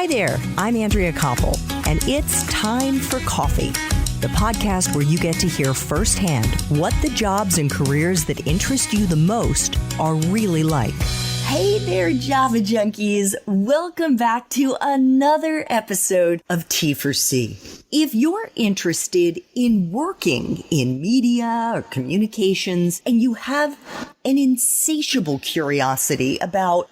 Hi there, I'm Andrea Koppel, and it's time for coffee, the podcast where you get to hear firsthand what the jobs and careers that interest you the most are really like. Hey there, Java junkies. Welcome back to another episode of T4C. If you're interested in working in media or communications and you have an insatiable curiosity about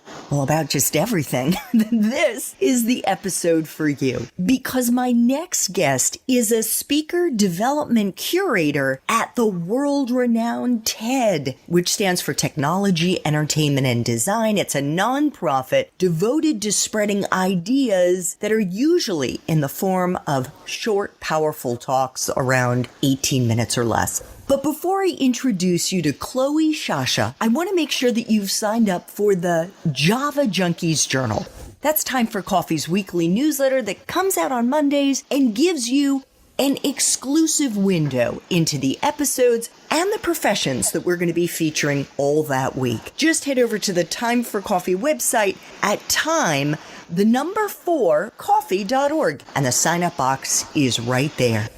just everything, then this is the episode for you. Because my next guest is a speaker development curator at the world-renowned TED, which stands for Technology, Entertainment, and Design. It's a nonprofit devoted to spreading ideas that are usually in the form of short, powerful talks around 18 minutes or less. But before I introduce you to Cloe Shasha, I want to make sure that you've signed up for the Java Junkies Journal. That's Time for Coffee's weekly newsletter that comes out on Mondays and gives you an exclusive window into the episodes and the professions that we're going to be featuring all that week. Just head over to the Time for Coffee website at time4coffee.org, and the sign-up box is right there.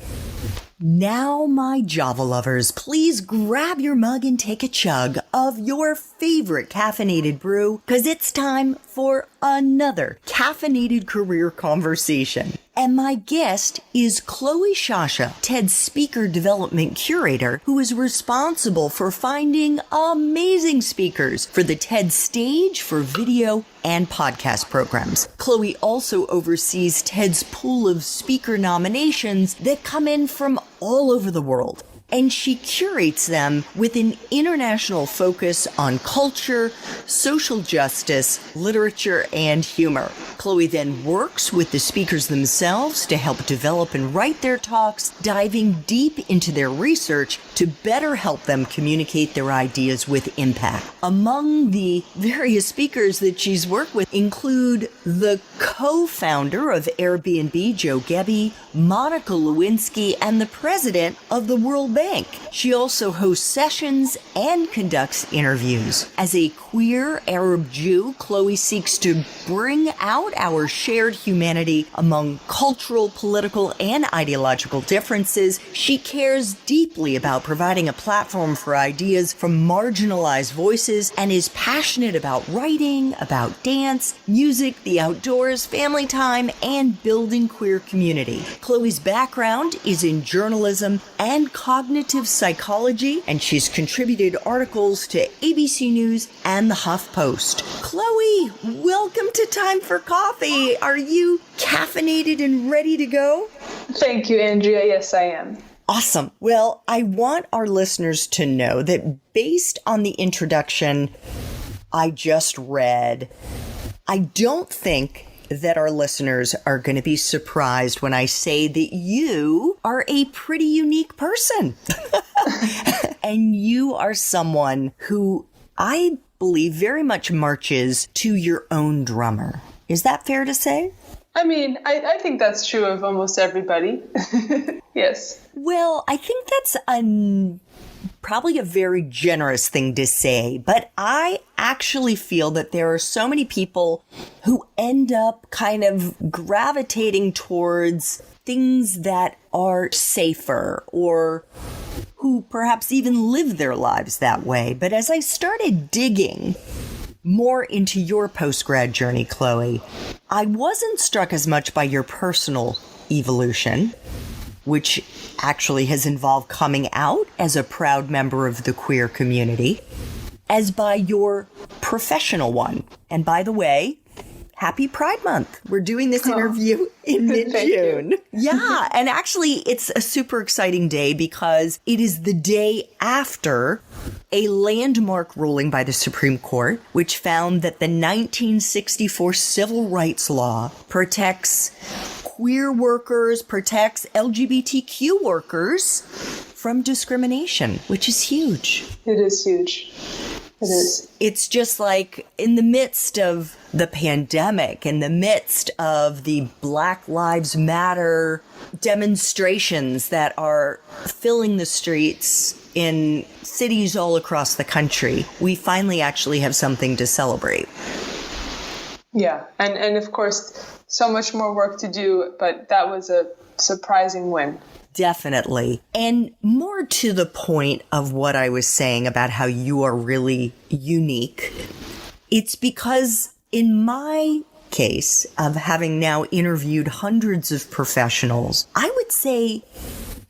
Now, my Java lovers, please grab your mug and take a chug of your favorite caffeinated brew, because it's time for another caffeinated career conversation. And my guest is Cloe Shasha, TED's speaker development curator, who is responsible for finding amazing speakers for the TED stage, for video, and podcast programs. Cloe also oversees TED's pool of speaker nominations that come in from all over the world, and she curates them with an international focus on culture, social justice, literature, and humor. Cloe then works with the speakers themselves to help develop and write their talks, diving deep into their research to better help them communicate their ideas with impact. Among the various speakers that she's worked with include the co-founder of Airbnb, Joe Gebbie, Monica Lewinsky, and the president of the World Bank. She also hosts sessions and conducts interviews. As a queer Arab Jew, Cloe seeks to bring out our shared humanity among cultural, political, and ideological differences. She cares deeply about providing a platform for ideas from marginalized voices and is passionate about writing, about dance, music, the outdoors, family time, and building queer community. Cloe's background is in journalism and cognitive psychology, and she's contributed articles to ABC News and the HuffPost. Cloe, welcome to Time for Coffee. Are you caffeinated and ready to go? Thank you, Andrea. Yes, I am. Awesome. Well, I want our listeners to know that based on the introduction I just read, I don't think that our listeners are going to be surprised when I say that you are a pretty unique person. And you are someone who I believe very much marches to your own drummer. Is that fair to say? I mean, I think that's true of almost everybody. Yes. Well, I think that's probably a very generous thing to say, but I actually feel that there are so many people who end up kind of gravitating towards things that are safer, or who perhaps even live their lives that way. But as I started digging more into your post-grad journey, Cloe, I wasn't struck as much by your personal evolution, which actually has involved coming out as a proud member of the queer community, as by your professional one. And by the way, happy Pride Month. We're doing this interview in mid-June. Yeah, and actually it's a super exciting day because it is the day after a landmark ruling by the Supreme Court, which found that the 1964 civil rights law protects queer workers, protects LGBTQ workers from discrimination, which is huge. It is huge. It is. It's just like in the midst of the pandemic, in the midst of the Black Lives Matter demonstrations that are filling the streets in cities all across the country, we finally actually have something to celebrate. Yeah. And of course, so much more work to do, but that was a surprising win. Definitely. And more to the point of what I was saying about how you are really unique, it's because in my case of having now interviewed hundreds of professionals, I would say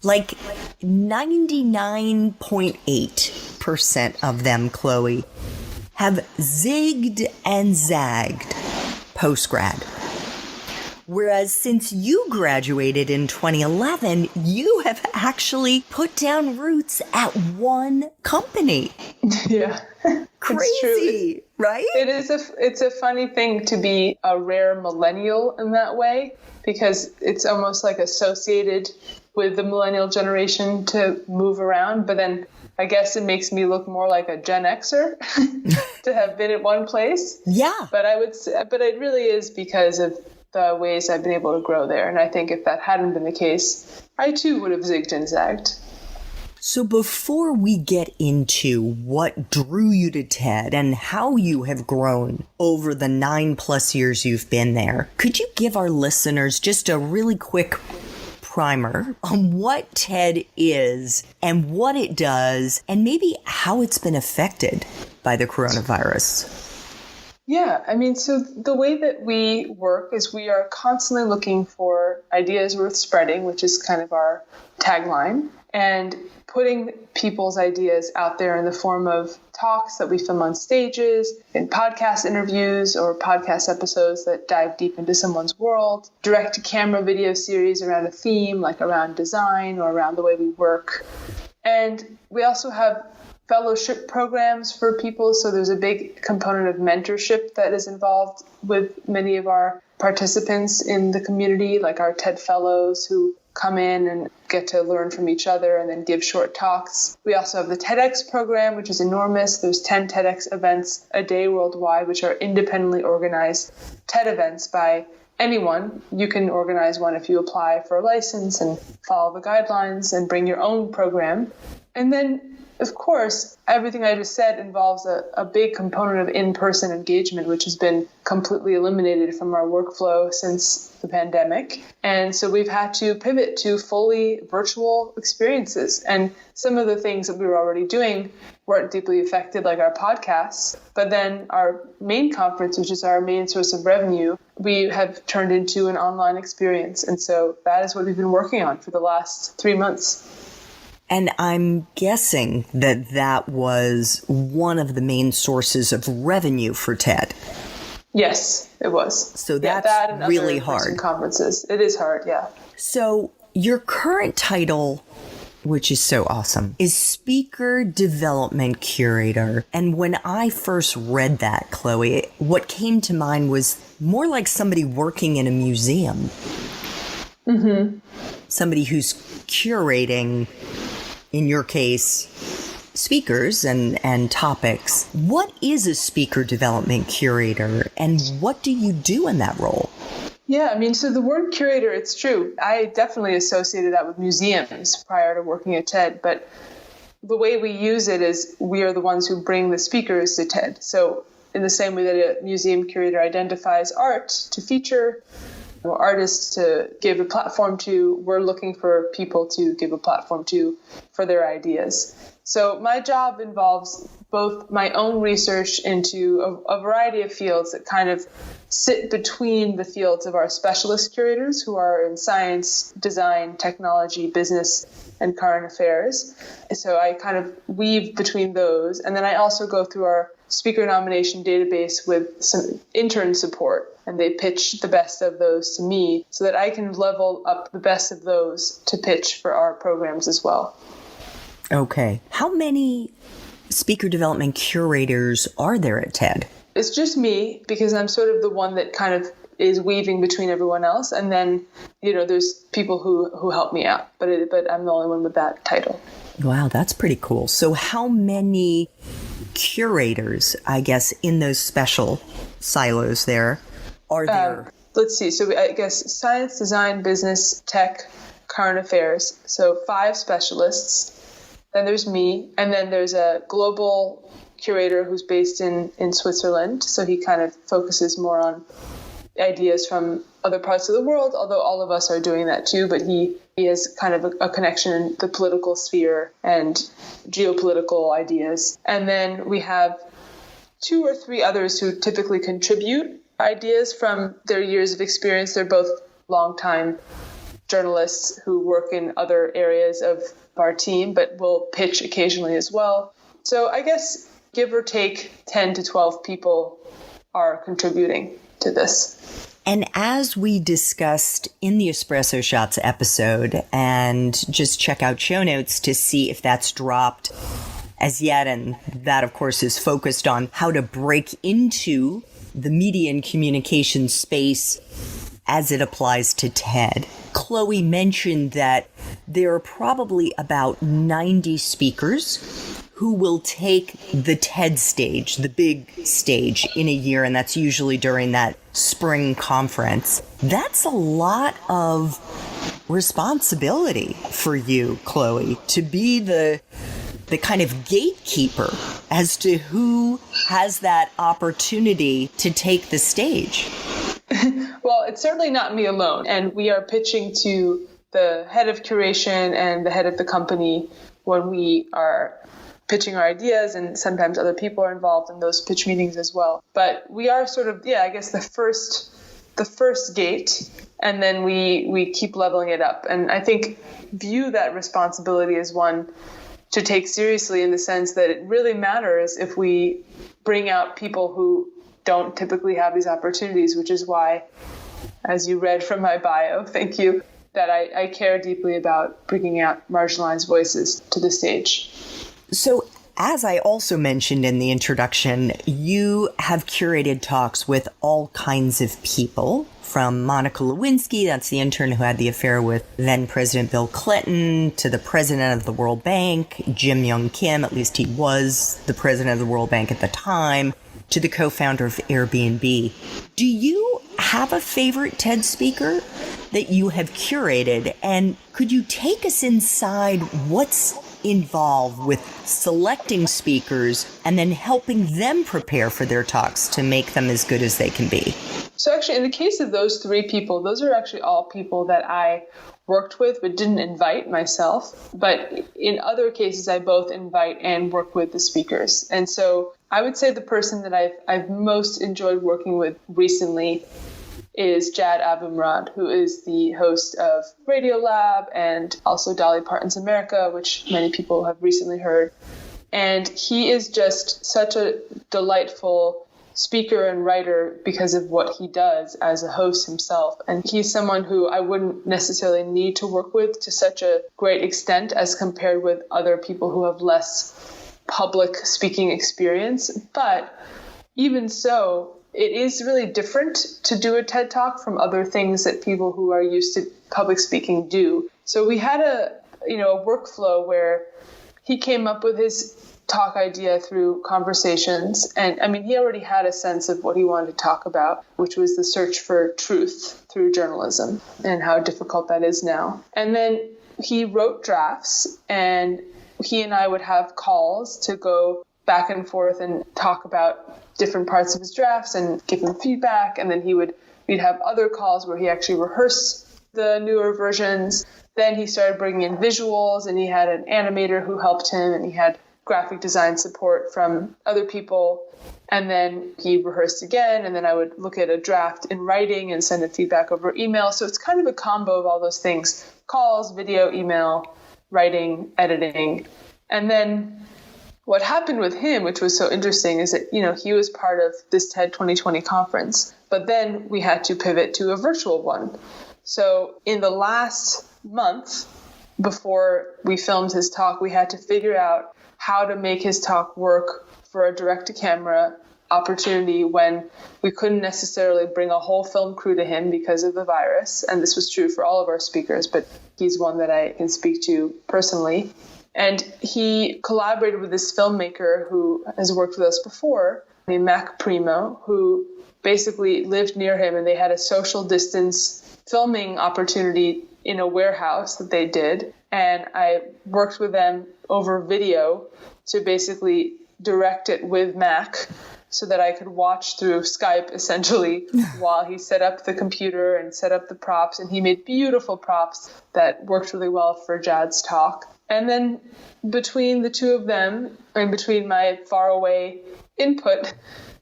like 99.8% of them, Chloe, have zigged and zagged post-grad. Whereas since you graduated in 2011, you have actually put down roots at one company. Yeah. Crazy, right? It's a funny thing to be a rare millennial in that way, because it's almost like associated with the millennial generation to move around. But then I guess it makes me look more like a Gen Xer to have been at one place. Yeah. But it really is because of the ways I've been able to grow there. And I think if that hadn't been the case, I too would have zigged and zagged. So before we get into what drew you to TED and how you have grown over the 9+ years you've been there, could you give our listeners just a really quick primer on what TED is and what it does and maybe how it's been affected by the coronavirus? Yeah, I mean, so the way that we work is we are constantly looking for ideas worth spreading, which is kind of our tagline, and putting people's ideas out there in the form of talks that we film on stages, in podcast interviews or podcast episodes that dive deep into someone's world, direct-to-camera video series around a theme, like around design or around the way we work. And we also have fellowship programs for people. So there's a big component of mentorship that is involved with many of our participants in the community, like our TED Fellows who come in and get to learn from each other and then give short talks. We also have the Tedx program, which is enormous. There's 10 Tedx events a day worldwide, which are independently organized TED events by anyone. You can organize one if you apply for a license and follow the guidelines and bring your own program. And then of course, everything I just said involves a big component of in-person engagement, which has been completely eliminated from our workflow since the pandemic. And so we've had to pivot to fully virtual experiences. And some of the things that we were already doing weren't deeply affected, like our podcasts. But then our main conference, which is our main source of revenue, we have turned into an online experience. And so that is what we've been working on for the last 3 months. And I'm guessing that that was one of the main sources of revenue for TED. Yes, it was. So that's that and really other hard. Conferences. It is hard, yeah. So your current title, which is so awesome, is Speaker Development Curator. And when I first read that, Chloe, what came to mind was more like somebody working in a museum. Mm-hmm. Somebody who's curating, in your case, speakers and topics. What is a speaker development curator and what do you do in that role? Yeah, I mean, so the word curator, it's true. I definitely associated that with museums prior to working at TED, but the way we use it is we are the ones who bring the speakers to TED. So in the same way that a museum curator identifies art to feature, or artists to give a platform to, we're looking for people to give a platform to for their ideas. So my job involves both my own research into a variety of fields that kind of sit between the fields of our specialist curators who are in science, design, technology, business, and current affairs. So I kind of weave between those. And then I also go through our speaker nomination database with some intern support. And they pitch the best of those to me so that I can level up the best of those to pitch for our programs as well. Okay. How many speaker development curators are there at TED? It's just me because I'm sort of the one that kind of is weaving between everyone else. And then, there's people who help me out, but I'm the only one with that title. Wow, that's pretty cool. So how many curators, I guess, in those special silos there are there? Let's see. So I guess science, design, business, tech, current affairs. So 5 specialists. Then there's me. And then there's a global Curator, who's based in Switzerland. So he kind of focuses more on ideas from other parts of the world, although all of us are doing that too. But he has kind of a connection in the political sphere and geopolitical ideas. And then we have 2 or 3 others who typically contribute ideas from their years of experience. They're both longtime journalists who work in other areas of our team, but will pitch occasionally as well. So I guess give or take 10 to 12 people are contributing to this. And as we discussed in the Espresso Shots episode, and just check out show notes to see if that's dropped as yet, and that, of course, is focused on how to break into the media and communication space as it applies to TED. Cloe mentioned that there are probably about 90 speakers who will take the TED stage, the big stage, in a year, and that's usually during that spring conference. That's a lot of responsibility for you, Cloe, to be the kind of gatekeeper as to who has that opportunity to take the stage. Well, it's certainly not me alone. And we are pitching to the head of curation and the head of the company when we are pitching our ideas, and sometimes other people are involved in those pitch meetings as well. But we are sort of, I guess the first gate, and then we keep leveling it up. And I think view that responsibility as one to take seriously, in the sense that it really matters if we bring out people who don't typically have these opportunities, which is why, as you read from my bio, thank you, that I care deeply about bringing out marginalized voices to the stage. So, as I also mentioned in the introduction, you have curated talks with all kinds of people, from Monica Lewinsky, that's the intern who had the affair with then President Bill Clinton, to the president of the World Bank, Jim Young Kim, at least he was the president of the World Bank at the time, to the co-founder of Airbnb. Do you have a favorite TED speaker that you have curated? And could you take us inside what's involved with selecting speakers and then helping them prepare for their talks to make them as good as they can be? So actually, in the case of those 3 people, those are actually all people that I worked with but didn't invite myself. But in other cases, I both invite and work with the speakers. And so I would say the person that I've most enjoyed working with recently is Jad Abumrad, who is the host of Radiolab and also Dolly Parton's America, which many people have recently heard. And he is just such a delightful speaker and writer because of what he does as a host himself. And he's someone who I wouldn't necessarily need to work with to such a great extent as compared with other people who have less public speaking experience. But even so, it is really different to do a TED Talk from other things that people who are used to public speaking do. So we had a workflow where he came up with his talk idea through conversations. And I mean, he already had a sense of what he wanted to talk about, which was the search for truth through journalism and how difficult that is now. And then he wrote drafts, and he and I would have calls to go back and forth and talk about different parts of his drafts and give him feedback. And then we'd have other calls where he actually rehearsed the newer versions. Then he started bringing in visuals, and he had an animator who helped him, and he had graphic design support from other people. And then he rehearsed again, and then I would look at a draft in writing and send it feedback over email. So it's kind of a combo of all those things: calls, video, email, writing, editing. And then what happened with him, which was so interesting, is that, he was part of this TED 2020 conference, but then we had to pivot to a virtual one. So in the last month before we filmed his talk, we had to figure out how to make his talk work for a direct-to-camera opportunity when we couldn't necessarily bring a whole film crew to him because of the virus. And this was true for all of our speakers, but he's one that I can speak to personally. And he collaborated with this filmmaker who has worked with us before, named Mac Primo, who basically lived near him, and they had a social distance filming opportunity in a warehouse that they did. And I worked with them over video to basically direct it with Mac so that I could watch through Skype essentially while he set up the computer and set up the props. And he made beautiful props that worked really well for Jad's talk. And then between the two of them and between my faraway input,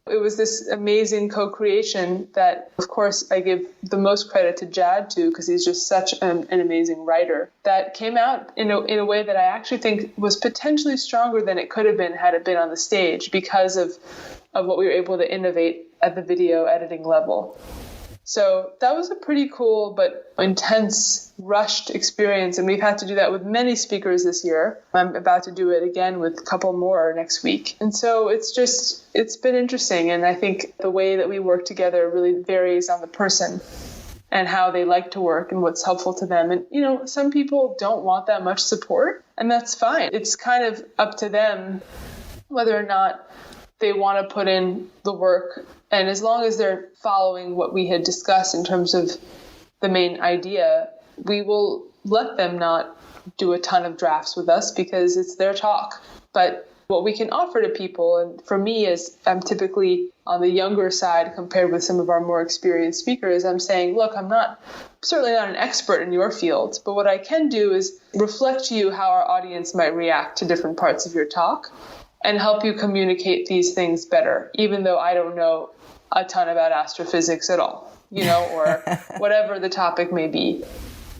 it was this amazing co-creation that, of course, I give the most credit to Jad to, because he's just such an amazing writer, that came out in a way that I actually think was potentially stronger than it could have been had it been on the stage, because of what we were able to innovate at the video editing level. So that was a pretty cool but intense, rushed experience. And we've had to do that with many speakers this year. I'm about to do it again with a couple more next week. And so it's been interesting. And I think the way that we work together really varies on the person and how they like to work and what's helpful to them. And, some people don't want that much support, and that's fine. It's kind of up to them whether or not they want to put in the work. And as long as they're following what we had discussed in terms of the main idea, we will let them not do a ton of drafts with us because it's their talk. But what we can offer to people, and for me, is I'm typically on the younger side compared with some of our more experienced speakers, I'm saying, look, I'm certainly not an expert in your field, but what I can do is reflect to you how our audience might react to different parts of your talk and help you communicate these things better, even though I don't know a ton about astrophysics at all, or whatever the topic may be.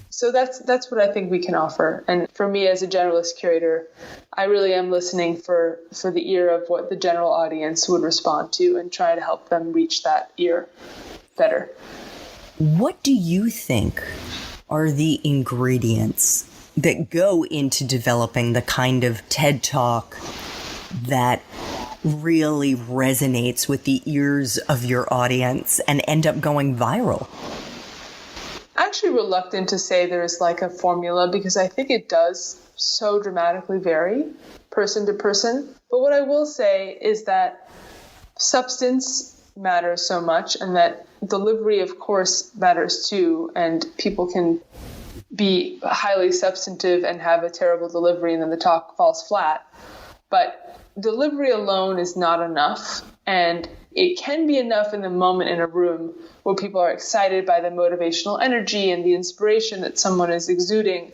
So that's what I think we can offer. And for me as a generalist curator, I really am listening for the ear of what the general audience would respond to and try to help them reach that ear better. What do you think are the ingredients that go into developing the kind of TED Talk that really resonates with the ears of your audience and end up going viral? I'm actually reluctant to say there's like a formula because I think it does so dramatically vary person to person. But what I will say is that substance matters so much, and that delivery, of course, matters too. And people can be highly substantive and have a terrible delivery and then the talk falls flat. But delivery alone is not enough, and it can be enough in the moment in a room where people are excited by the motivational energy and the inspiration that someone is exuding.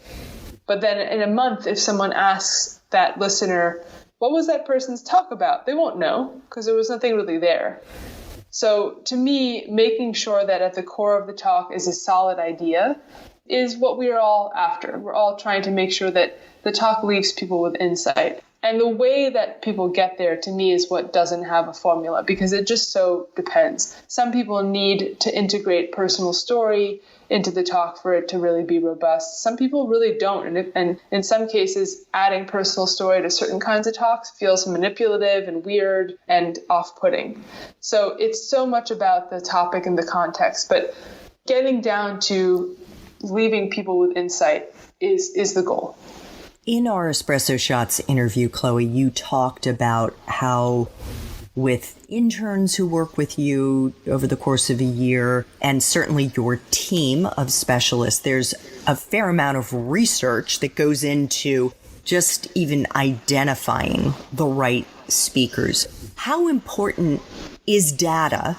But then in a month, if someone asks that listener, what was that person's talk about? They won't know because there was nothing really there. So to me, making sure that at the core of the talk is a solid idea is what we are all after. We're all trying to make sure that the talk leaves people with insight. And the way that people get there, to me, is what doesn't have a formula, because it just so depends. Some people need to integrate personal story into the talk for it to really be robust. Some people really don't. And in some cases, adding personal story to certain kinds of talks feels manipulative and weird and off-putting. So it's so much about the topic and the context. But getting down to leaving people with insight is the goal. In our Espresso Shots interview, Chloe, you talked about how with interns who work with you over the course of a year, and certainly your team of specialists, there's a fair amount of research that goes into just even identifying the right speakers. How important is data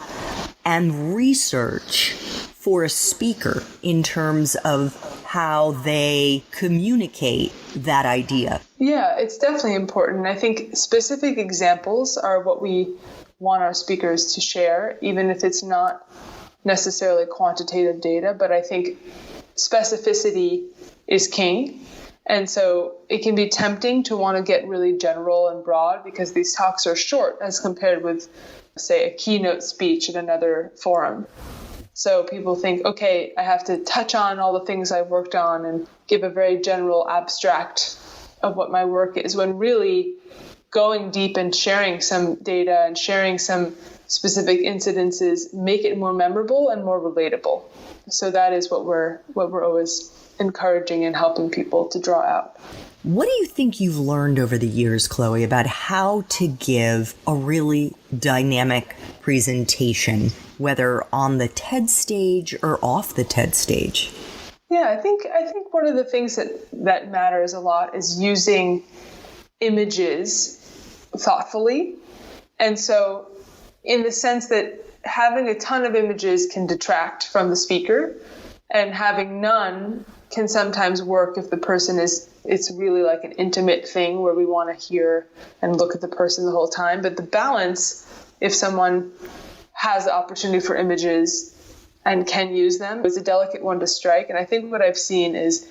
and research for a speaker in terms of how they communicate that idea? Yeah, it's definitely important. I think specific examples are what we want our speakers to share, even if it's not necessarily quantitative data. But I think specificity is king. And so it can be tempting to want to get really general and broad because these talks are short as compared with, say, a keynote speech at another forum. So people think, okay, I have to touch on all the things I've worked on and give a very general abstract of what my work is, when really going deep and sharing some data and sharing some specific incidences make it more memorable and more relatable. So that is what we're always encouraging and helping people to draw out. What do you think you've learned over the years, Chloe, about how to give a really dynamic presentation, whether on the TED stage or off the TED stage? Yeah, I think one of the things that matters a lot is using images thoughtfully. And so in the sense that having a ton of images can detract from the speaker, and having none can sometimes work if the person it's really like an intimate thing where we want to hear and look at the person the whole time. But the balance, if someone has the opportunity for images and can use them, is a delicate one to strike. And I think what I've seen is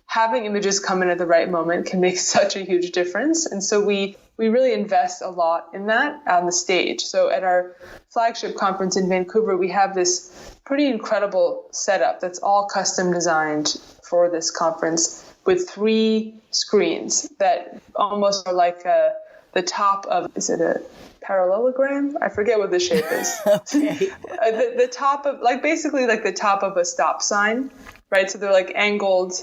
having images come in at the right moment can make such a huge difference. And so we really invest a lot in that on the stage. So at our flagship conference in Vancouver, we have this pretty incredible setup that's all custom designed for this conference with 3 screens that almost are like the top of, is it a parallelogram? I forget what the shape is. Okay. The top of, like basically like the top of a stop sign, right? So they're like angled,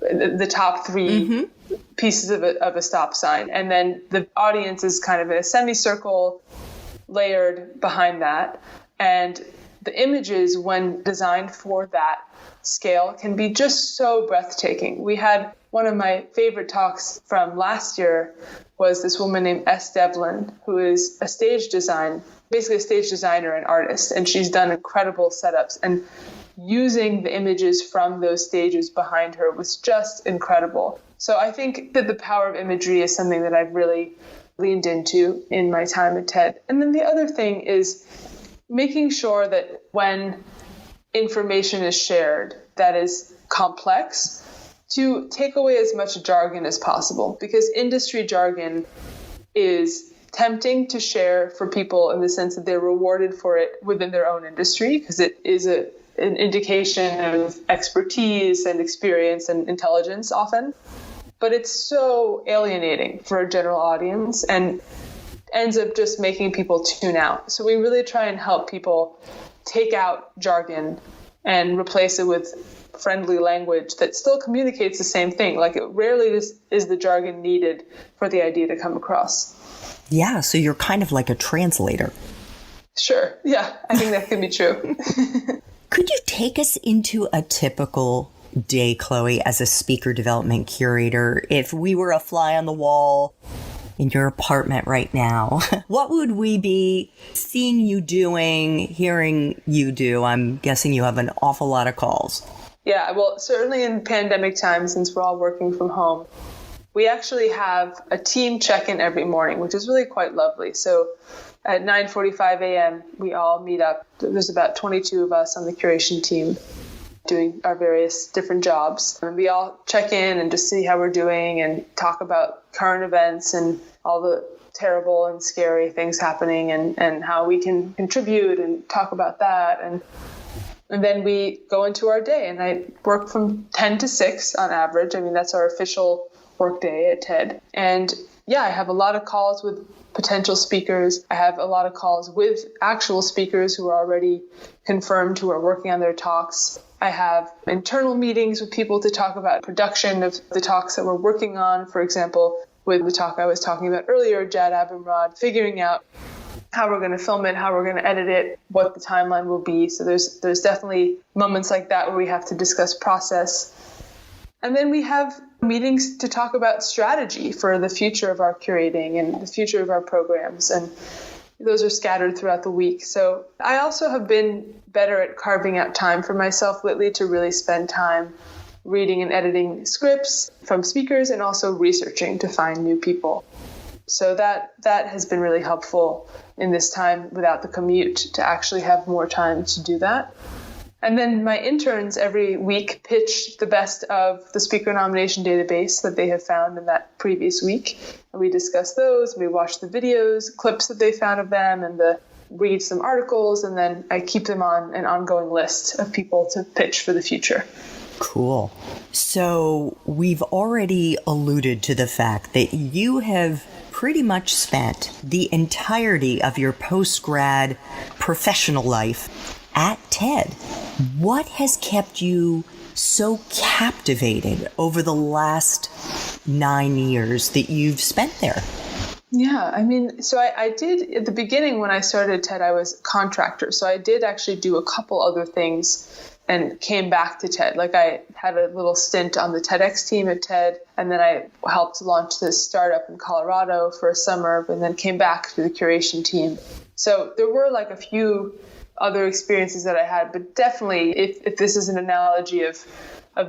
the top 3 pieces of a stop sign. And then the audience is kind of in a semicircle layered behind that. And the images, when designed for that scale, can be just so breathtaking. We had one of my favorite talks from last year was this woman named S. Devlin, who is basically a stage designer and artist. And she's done incredible setups. And using the images from those stages behind her was just incredible. So I think that the power of imagery is something that I've really leaned into in my time at TED. And then the other thing is making sure that when information is shared that is complex, to take away as much jargon as possible, because industry jargon is tempting to share for people in the sense that they're rewarded for it within their own industry, because it is an indication of expertise and experience and intelligence often. But it's so alienating for a general audience and ends up just making people tune out. So we really try and help people take out jargon and replace it with friendly language that still communicates the same thing. Like, it rarely is the jargon needed for the idea to come across. Yeah, so you're kind of like a translator. Sure. Yeah, I think that could be true. Could you take us into a typical day, Cloe, as a speaker development curator? If we were a fly on the wall in your apartment right now, what would we be seeing you doing, hearing you do? I'm guessing you have an awful lot of calls. Yeah, well, certainly in pandemic times, since we're all working from home, we actually have a team check-in every morning, which is really quite lovely. So at 9:45 a.m., we all meet up. There's about 22 of us on the curation team doing our various different jobs. And we all check in and just see how we're doing and talk about current events and all the terrible and scary things happening and how we can contribute and talk about that. And then we go into our day, and I work from 10 to 6 on average. I mean, that's our official work day at TED. And yeah, I have a lot of calls with potential speakers. I have a lot of calls with actual speakers who are already confirmed, who are working on their talks. I have internal meetings with people to talk about production of the talks that we're working on. For example, with the talk I was talking about earlier, Jad Abumrad, figuring out how we're going to film it, how we're going to edit it, what the timeline will be. So there's definitely moments like that where we have to discuss process. And then we have meetings to talk about strategy for the future of our curating and the future of our programs. And those are scattered throughout the week. So I also have been better at carving out time for myself lately to really spend time reading and editing scripts from speakers and also researching to find new people. So that has been really helpful in this time without the commute, to actually have more time to do that. And then my interns every week pitch the best of the speaker nomination database that they have found in that previous week. And we discuss those, we watch the videos, clips that they found of them, and read some articles, and then I keep them on an ongoing list of people to pitch for the future. Cool. So we've already alluded to the fact that you have pretty much spent the entirety of your post-grad professional life at TED. What has kept you so captivated over the last 9 years that you've spent there? Yeah, I mean, so I did, at the beginning when I started TED, I was a contractor. So I did actually do a couple other things and came back to TED. Like I had a little stint on the Tedx team at TED, and then I helped launch this startup in Colorado for a summer, and then came back to the curation team. So there were like a few other experiences that I had, but definitely if this is an analogy of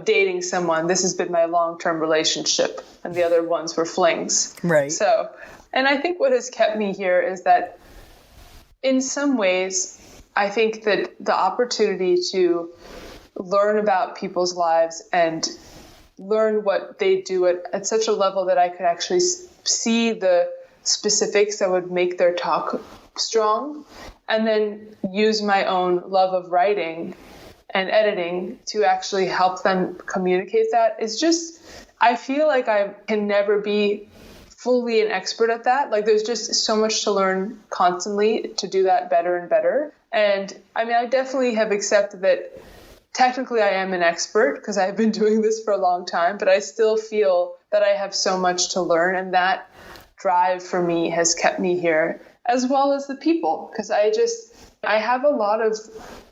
dating someone, this has been my long-term relationship, and the other ones were flings. Right. So, and I think what has kept me here is that in some ways, I think that the opportunity to learn about people's lives and learn what they do at such a level that I could actually see the specifics that would make their talk strong, and then use my own love of writing and editing to actually help them communicate that is just, I feel like I can never be fully an expert at that. Like there's just so much to learn constantly to do that better and better. And I mean, I definitely have accepted that technically I am an expert because I've been doing this for a long time, but I still feel that I have so much to learn, and that drive for me has kept me here, as well as the people, because I have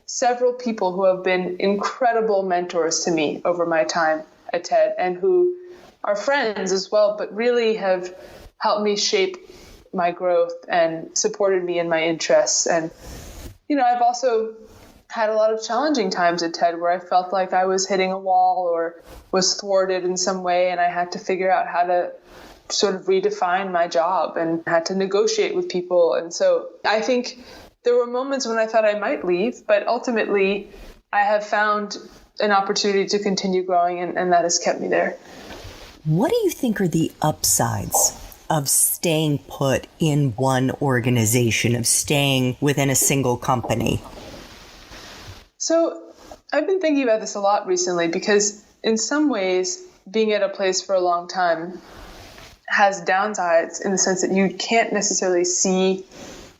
several people who have been incredible mentors to me over my time at TED, and who are friends as well, but really have helped me shape my growth and supported me in my interests. And, I've also had a lot of challenging times at TED where I felt like I was hitting a wall or was thwarted in some way, and I had to figure out how to sort of redefine my job and had to negotiate with people. And so I think there were moments when I thought I might leave, but ultimately I have found an opportunity to continue growing, and that has kept me there. What do you think are the upsides of staying put in one organization, of staying within a single company? So I've been thinking about this a lot recently, because in some ways, being at a place for a long time has downsides in the sense that you can't necessarily see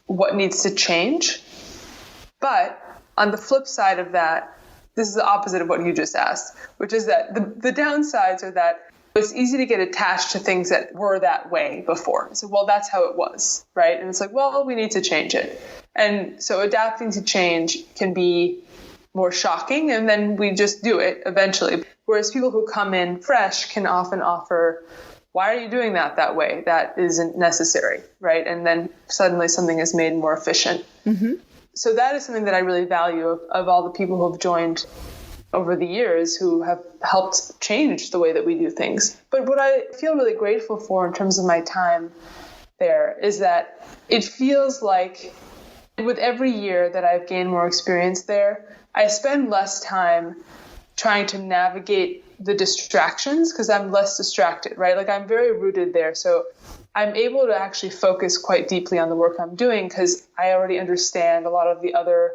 what needs to change. But on the flip side of that, this is the opposite of what you just asked, which is that the downsides are that it's easy to get attached to things that were that way before. So, well, that's how it was, right? And it's like, well, we need to change it. And so adapting to change can be more shocking, and then we just do it eventually. Whereas people who come in fresh can often offer, why are you doing that way? That isn't necessary, right? And then suddenly something is made more efficient. Mm-hmm. So that is something that I really value of all the people who have joined over the years, who have helped change the way that we do things. But what I feel really grateful for in terms of my time there is that it feels like with every year that I've gained more experience there, I spend less time trying to navigate the distractions because I'm less distracted, right? Like I'm very rooted there. So I'm able to actually focus quite deeply on the work I'm doing because I already understand a lot of the other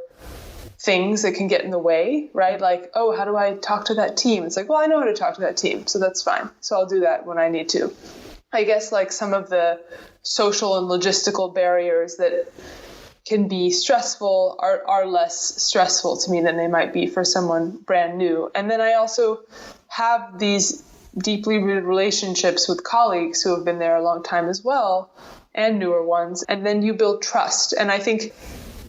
things that can get in the way, right? Like, oh, how do I talk to that team? It's like, well, I know how to talk to that team, so that's fine. So I'll do that when I need to. I guess like some of the social and logistical barriers that can be stressful are less stressful to me than they might be for someone brand new. And then I also have these deeply rooted relationships with colleagues who have been there a long time as well, and newer ones. And then you build trust. And I think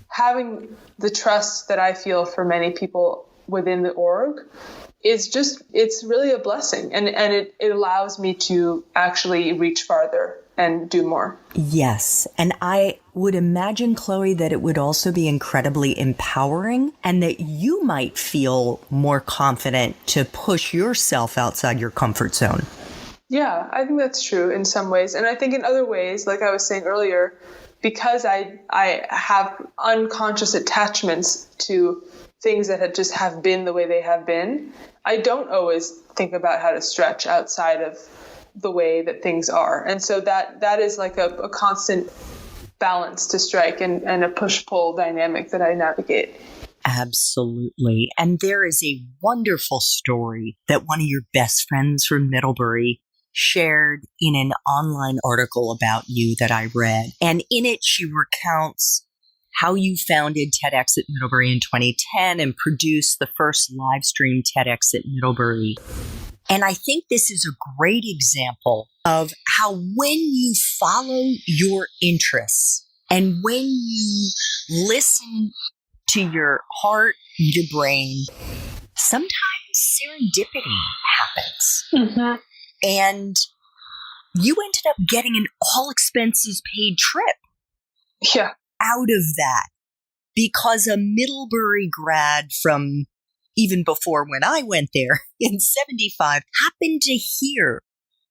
having the trust that I feel for many people within the org it's really a blessing. And it allows me to actually reach farther and do more. Yes. And I would imagine, Chloe, that it would also be incredibly empowering and that you might feel more confident to push yourself outside your comfort zone. Yeah, I think that's true in some ways. And I think in other ways, like I was saying earlier, because I have unconscious attachments to things that just have been the way they have been, I don't always think about how to stretch outside of the way that things are. And so that is like a constant balance to strike and a push-pull dynamic that I navigate. Absolutely. And there is a wonderful story that one of your best friends from Middlebury shared in an online article about you that I read. And in it, she recounts how you founded Tedx at Middlebury in 2010 and produced the first live stream Tedx at Middlebury. And I think this is a great example of how when you follow your interests and when you listen to your heart, your brain, sometimes serendipity happens. Mm-hmm. And you ended up getting an all expenses paid trip Yeah. out of that because a Middlebury grad from even before when I went there in 75 happened to hear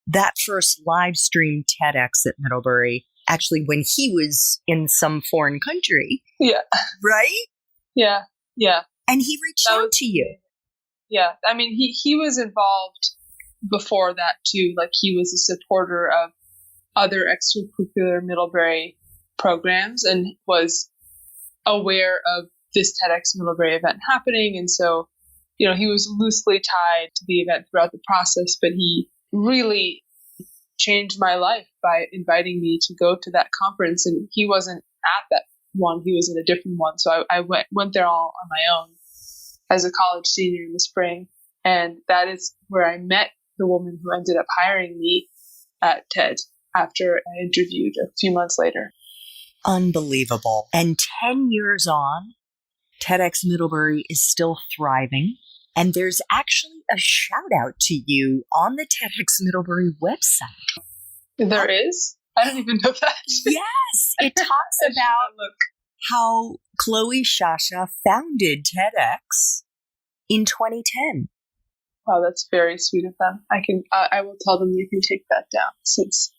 that first live stream Tedx at Middlebury, actually when he was in some foreign country. Yeah. Right? Yeah. Yeah. And he reached out to you. Yeah. I mean, he was involved before that too. Like he was a supporter of other extracurricular Middlebury programs and was aware of this TEDx Middlebury event happening. And so, he was loosely tied to the event throughout the process, but he really changed my life by inviting me to go to that conference. And he wasn't at that one. He was at a different one. So I went there all on my own as a college senior in the spring. And that is where I met the woman who ended up hiring me at TED after I interviewed a few months later. Unbelievable. And 10 years on, TEDx Middlebury is still thriving. And there's actually a shout out to you on the TEDx Middlebury website. There is? I don't even know that. Yes. It talks about how Chloe Shasha founded TEDx in 2010. Wow, that's very sweet of them. I will tell them you can take that down since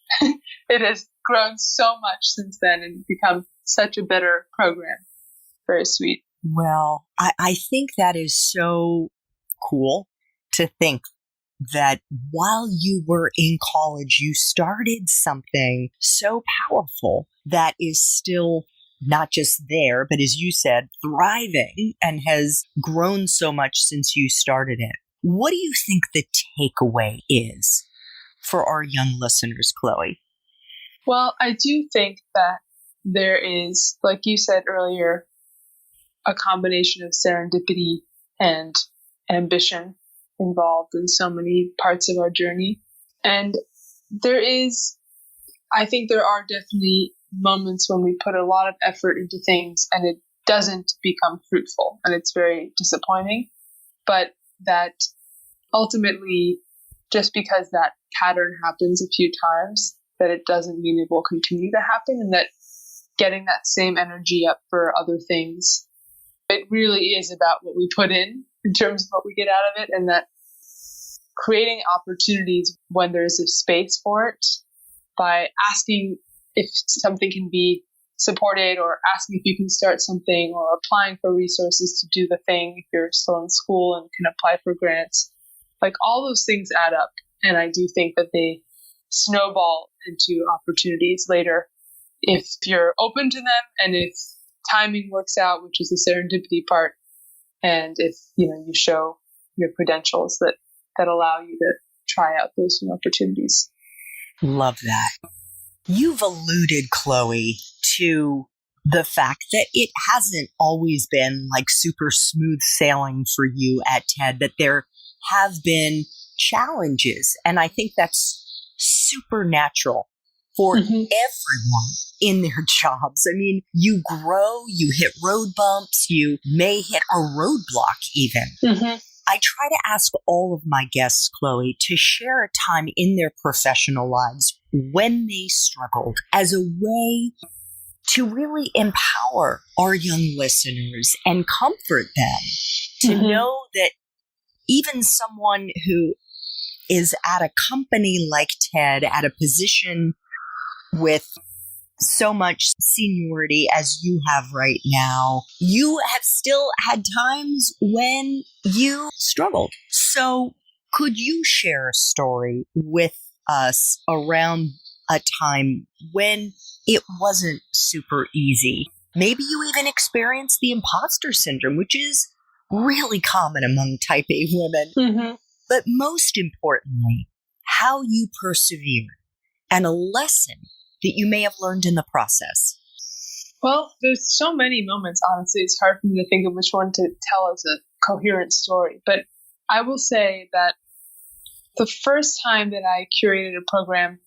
it has grown so much since then and become such a better program. Very sweet. Well, I think that is so cool to think that while you were in college, you started something so powerful that is still not just there, but as you said, thriving and has grown so much since you started it. What do you think the takeaway is for our young listeners, Chloe? Well, I do think that there is, like you said earlier, a combination of serendipity and ambition involved in so many parts of our journey. And I think there are definitely moments when we put a lot of effort into things and it doesn't become fruitful and it's very disappointing. But that ultimately, just because that pattern happens a few times, that it doesn't mean it will continue to happen, and that getting that same energy up for other things, it really is about what we put in terms of what we get out of it, and that creating opportunities when there's a space for it by asking if something can be supported or asking if you can start something or applying for resources to do the thing if you're still in school and can apply for grants. Like all those things add up. And I do think that they snowball into opportunities later if you're open to them and if timing works out, which is the serendipity part. And if, you show your credentials that allow you to try out those new opportunities. Love that. You've alluded, Chloe, to the fact that it hasn't always been like super smooth sailing for you at TED, that there have been challenges. And I think that's super natural for everyone in their jobs. I mean, you grow, you hit road bumps, you may hit a roadblock even. I try to ask all of my guests, Chloe, to share a time in their professional lives when they struggled as a way to really empower our young listeners and comfort them to know that even someone who is at a company like TED, at a position with so much seniority as you have right now, you have still had times when you struggled. So could you share a story with us around a time when it wasn't super easy? Maybe you even experienced the imposter syndrome, which is really common among type A women. But most importantly, how you persevered and a lesson that you may have learned in the process. Well, there's so many moments, honestly. It's hard for me to think of which one to tell as a coherent story. But I will say that The first time that I curated a program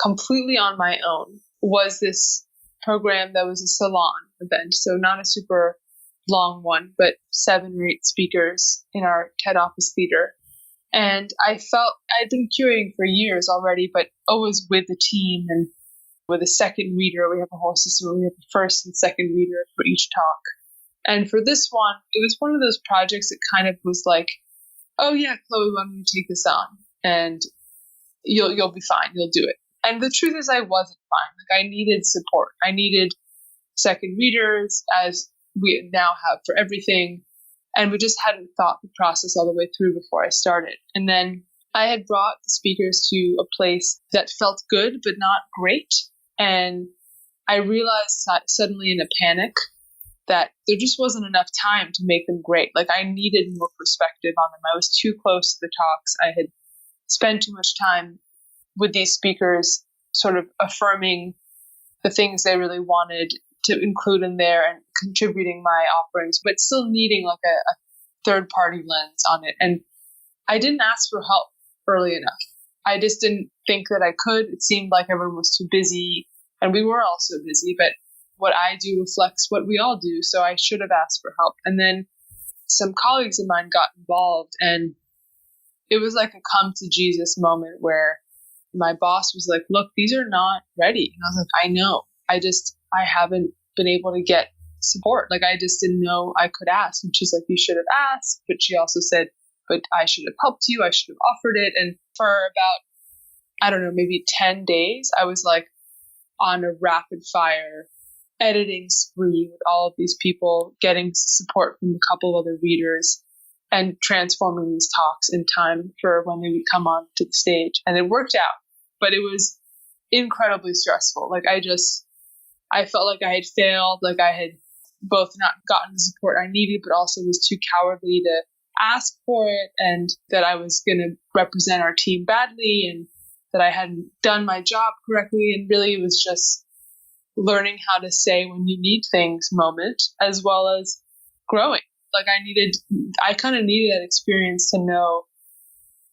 completely on my own was this program that was a salon event. So not a super long one, but 7 or 8 speakers in our TED office theater. And I felt I'd been curating for years already, but always with the team and with a second reader. We have a whole system where we have a first and second reader for each talk. And for this one, it was one of those projects that kind of was like, oh yeah, Chloe, why don't you take this on? And you'll be fine. You'll do it. And the truth is I wasn't fine. Like I needed support. I needed second readers, as we now have for everything. And we just hadn't thought the process all the way through before I started. And then I had brought the speakers to a place that felt good, but not great. And I realized suddenly in a panic that there just wasn't enough time to make them great. Like I needed more perspective on them. I was too close to the talks. I had spent too much time with these speakers, sort of affirming the things they really wanted to include in there and contributing my offerings, but still needing like a third party lens on it. And I didn't ask for help early enough. I just didn't think that I could. It seemed like everyone was too busy, and we were also busy, but what I do reflects what we all do. So I should have asked for help. And then some colleagues of mine got involved, and it was like a come to Jesus moment where my boss was like, look, these are not ready. And I was like, I know. I haven't been able to get support. Like I just didn't know I could ask. And she's like, you should have asked. But she also said, but I should have helped you. I should have offered it. And for about, I don't know, maybe 10 days, I was like on a rapid fire editing spree with all of these people, getting support from a couple other readers and transforming these talks in time for when they would come on to the stage. And it worked out, but it was incredibly stressful. Like I felt like I had failed, like I had both not gotten the support I needed, but also was too cowardly to ask for it, and that I was going to represent our team badly, and that I hadn't done my job correctly. And really it was just learning how to say when you need things moment, as well as growing. Like I kind of needed that experience to know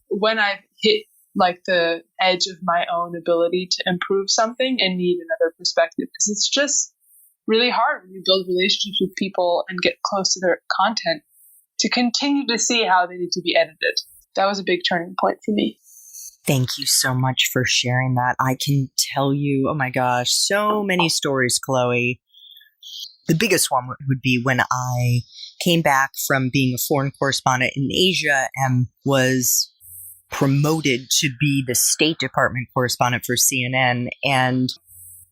when I hit like the edge of my own ability to improve something and need another perspective. Because it's just really hard when you build relationships with people and get close to their content to continue to see how they need to be edited. That was a big turning point for me. Thank you so much for sharing that. I can tell you, oh my gosh, so many stories, Chloe. The biggest one would be when I came back from being a foreign correspondent in Asia and was promoted to be the State Department correspondent for CNN. And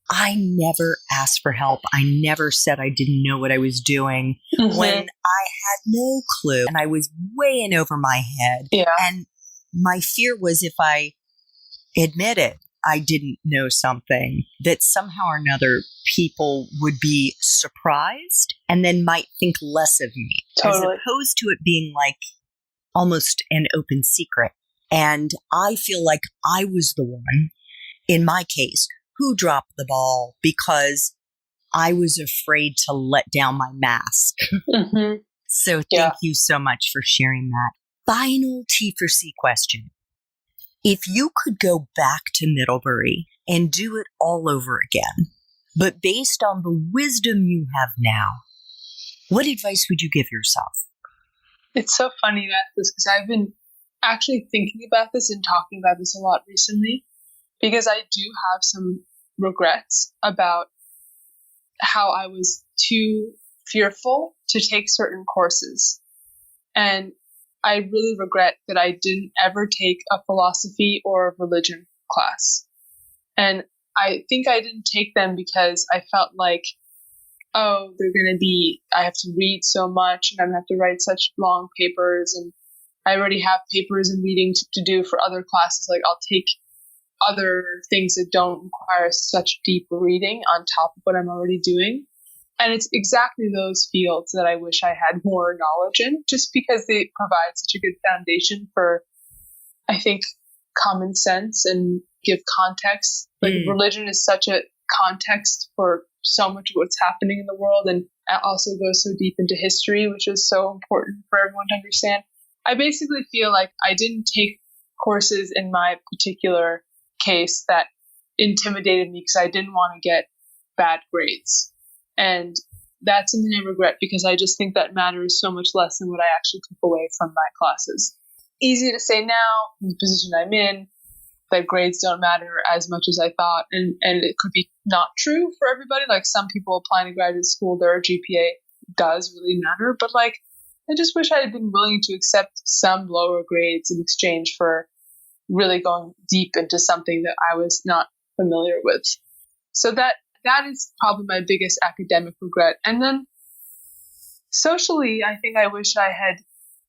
I never asked for help. I never said I didn't know what I was doing when I had no clue and I was way in over my head. Yeah. And my fear was if I admitted I didn't know something, that somehow or another people would be surprised and then might think less of me. Totally. As opposed to it being like almost an open secret. And I feel like I was the one, in my case, who dropped the ball because I was afraid to let down my mask. So thank you so much for sharing that. Final T4C question. If you could go back to Middlebury and do it all over again, but based on the wisdom you have now, what advice would you give yourself? It's so funny you ask this because I've been actually thinking about this and talking about this a lot recently, because I do have some regrets about how I was too fearful to take certain courses. And I really regret that I didn't ever take a philosophy or a religion class. And I think I didn't take them because I felt like, oh, I have to read so much and I'm going to have to write such long papers, and I already have papers and reading to do for other classes. Like I'll take other things that don't require such deep reading on top of what I'm already doing. And it's exactly those fields that I wish I had more knowledge in, just because they provide such a good foundation for, I think, common sense and give context. Like religion is such a context for so much of what's happening in the world, and it also goes so deep into history, which is so important for everyone to understand. I basically feel like I didn't take courses in my particular case that intimidated me because I didn't want to get bad grades. And that's something I regret because I just think that matters so much less than what I actually took away from my classes. Easy to say now, in the position I'm in, that grades don't matter as much as I thought. And it could be not true for everybody. Like some people applying to graduate school, their GPA does really matter. But like, I just wish I had been willing to accept some lower grades in exchange for really going deep into something that I was not familiar with. So that is probably my biggest academic regret. And then socially, I think I wish I had,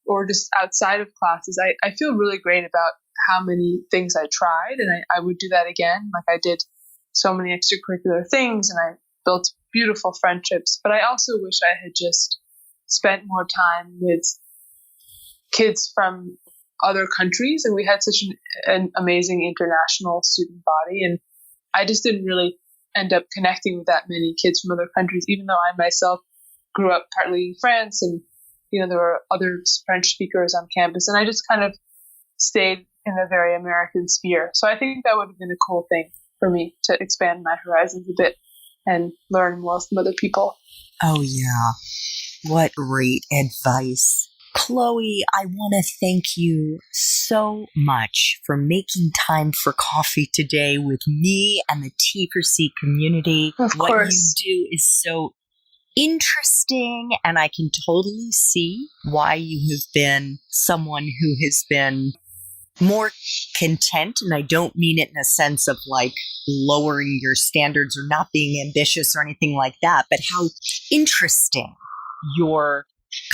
or just outside of classes, I feel really great about how many things I tried, and I would do that again. Like I did so many extracurricular things and I built beautiful friendships, but I also wish I had just spent more time with kids from other countries, and we had such an amazing international student body, and I just didn't really end up connecting with that many kids from other countries, even though I myself grew up partly in France, and there were other French speakers on campus, and I just kind of stayed in a very American sphere. So I think that would have been a cool thing for me to expand my horizons a bit and learn more from other people. Oh yeah, what great advice. Chloe, I want to thank you so much for making time for coffee today with me and the T4C community. Of course. What you do is so interesting, and I can totally see why you have been someone who has been more content. And I don't mean it in a sense of like lowering your standards or not being ambitious or anything like that, but how interesting your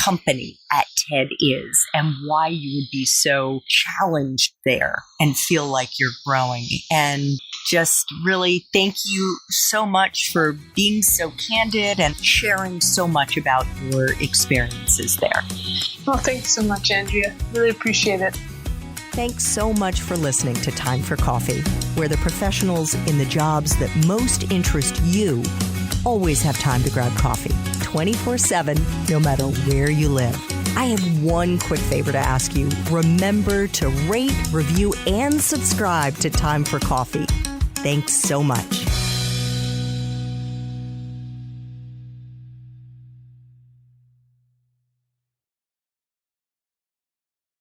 company at TED is and why you would be so challenged there and feel like you're growing. And just really thank you so much for being so candid and sharing so much about your experiences there. Well, thanks so much, Andrea. Really appreciate it. Thanks so much for listening to Time for Coffee, where the professionals in the jobs that most interest you always have time to grab coffee 24/7, no matter where you live. I have one quick favor to ask you. Remember to rate, review, and subscribe to Time for Coffee. Thanks so much.